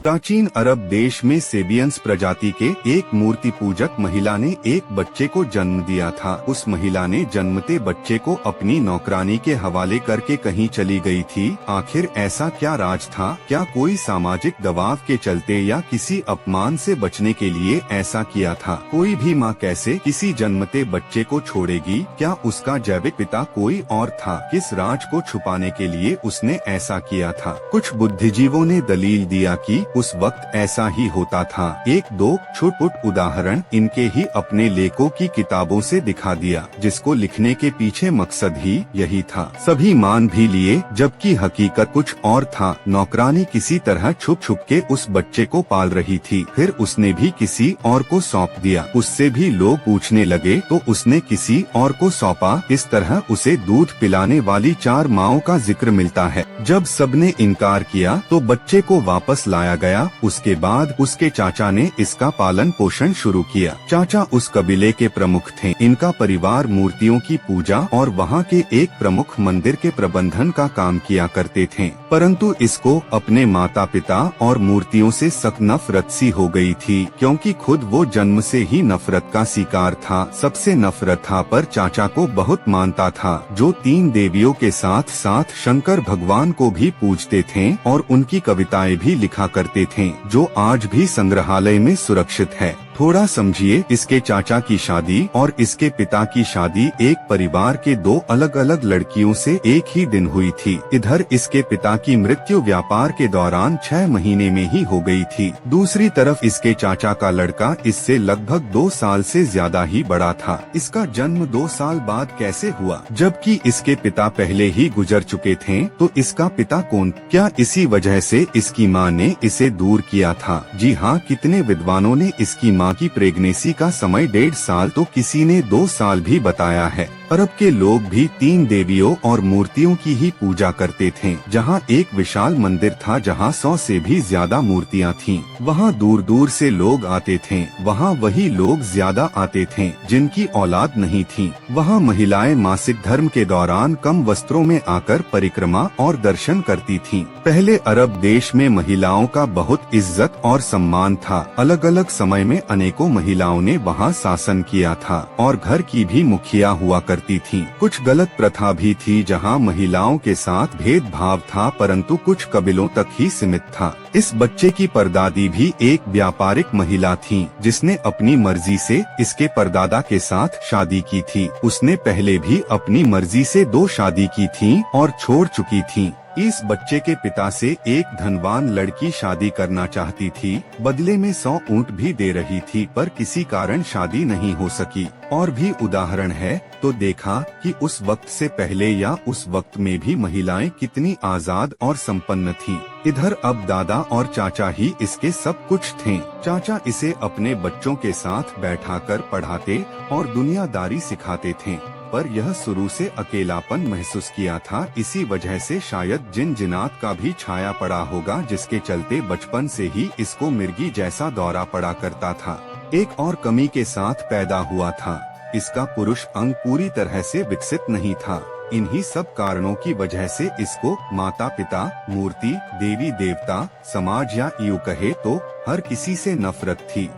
प्राचीन अरब देश में सेबियंस प्रजाति के एक मूर्ति पूजक महिला ने एक बच्चे को जन्म दिया था। उस महिला ने जन्मते बच्चे को अपनी नौकरानी के हवाले करके कहीं चली गई थी। आखिर ऐसा क्या राज था? क्या कोई सामाजिक दबाव के चलते या किसी अपमान से बचने के लिए ऐसा किया था? कोई भी माँ कैसे किसी जन्मते बच्चे को छोड़ेगी? क्या उसका जैविक पिता कोई और था? किस राज को छुपाने के लिए उसने ऐसा किया था? कुछ बुद्धिजीवों ने दलील दिया कि उस वक्त ऐसा ही होता था। एक दो छोटे उदाहरण इनके ही अपने लेखों की किताबों से दिखा दिया, जिसको लिखने के पीछे मकसद ही यही था। सभी मान भी लिए, जबकि हकीकत कुछ और था। नौकरानी किसी तरह छुप छुप के उस बच्चे को पाल रही थी, फिर उसने भी किसी और को सौंप दिया। उससे भी लोग पूछने लगे तो उसने किसी और को सौंपा। इस तरह उसे दूध पिलाने वाली 4 माँओं का जिक्र मिलता है। जब सबने इनकार किया तो बच्चे को वापस लाया गया। उसके बाद उसके चाचा ने इसका पालन पोषण शुरू किया। चाचा उस कबीले के प्रमुख थे। इनका परिवार मूर्तियों की पूजा और वहाँ के एक प्रमुख मंदिर के प्रबंधन का काम किया करते थे। परंतु इसको अपने माता पिता और मूर्तियों से सख्त नफरत सी हो गई थी, क्योंकि खुद वो जन्म से ही नफरत का शिकार था। सबसे नफरत था, पर चाचा को बहुत मानता था, जो 3 देवियों के साथ साथ शंकर भगवान को भी पूजते थे और उनकी कविताएं भी लिखा करते थे, जो आज भी संग्रहालय में सुरक्षित है। थोड़ा समझिए, इसके चाचा की शादी और इसके पिता की शादी एक परिवार के 2 अलग अलग लड़कियों से एक ही दिन हुई थी। इधर इसके पिता की मृत्यु व्यापार के दौरान 6 महीने में ही हो गई थी। दूसरी तरफ इसके चाचा का लड़का इससे लगभग 2 साल से ज्यादा ही बड़ा था। इसका जन्म 2 साल बाद कैसे हुआ, जबकि इसके पिता पहले ही गुजर चुके थे? तो इसका पिता कौन? क्या इसी वजह से इसकी माँ ने इसे दूर किया था? जी हाँ, कितने विद्वानों ने इसकी माँ की प्रेगनेंसी का समय 1.5 साल तो किसी ने 2 साल भी बताया है। अरब के लोग भी 3 देवियों और मूर्तियों की ही पूजा करते थे। जहाँ एक विशाल मंदिर था, जहाँ 100 से भी ज्यादा मूर्तियाँ थीं। वहाँ दूर दूर से लोग आते थे। वहाँ वही लोग ज्यादा आते थे जिनकी औलाद नहीं थी। वहाँ महिलाएं मासिक धर्म के दौरान कम वस्त्रों में आकर परिक्रमा और दर्शन करती थीं। पहले अरब देश में महिलाओं का बहुत इज्जत और सम्मान था। अलग अलग समय में अनेकों महिलाओं ने वहाँ शासन किया था और घर की भी मुखिया हुआ करती थी। कुछ गलत प्रथा भी थी, जहाँ महिलाओं के साथ भेदभाव था, परंतु कुछ कबीलों तक ही सीमित था। इस बच्चे की परदादी भी एक व्यापारिक महिला थी, जिसने अपनी मर्जी से इसके परदादा के साथ शादी की थी। उसने पहले भी अपनी मर्जी से 2 शादी की थी और छोड़ चुकी थी। इस बच्चे के पिता से एक धनवान लड़की शादी करना चाहती थी, बदले में 100 ऊंट भी दे रही थी, पर किसी कारण शादी नहीं हो सकी। और भी उदाहरण है तो देखा कि उस वक्त से पहले या उस वक्त में भी महिलाएं कितनी आजाद और संपन्न थीं। इधर अब दादा और चाचा ही इसके सब कुछ थे। चाचा इसे अपने बच्चों के साथ बैठाकर पढ़ाते और दुनियादारी सिखाते थे, पर यह शुरू से अकेलापन महसूस किया था। इसी वजह से शायद जिन-जिनात का भी छाया पड़ा होगा, जिसके चलते बचपन से ही इसको मिर्गी जैसा दौरा पड़ा करता था। एक और कमी के साथ पैदा हुआ था, इसका पुरुष अंग पूरी तरह से विकसित नहीं था। इन्हीं सब कारणों की वजह से इसको माता पिता, मूर्ति, देवी देवता, समाज या यूं कहे तो हर किसी से नफरत थी।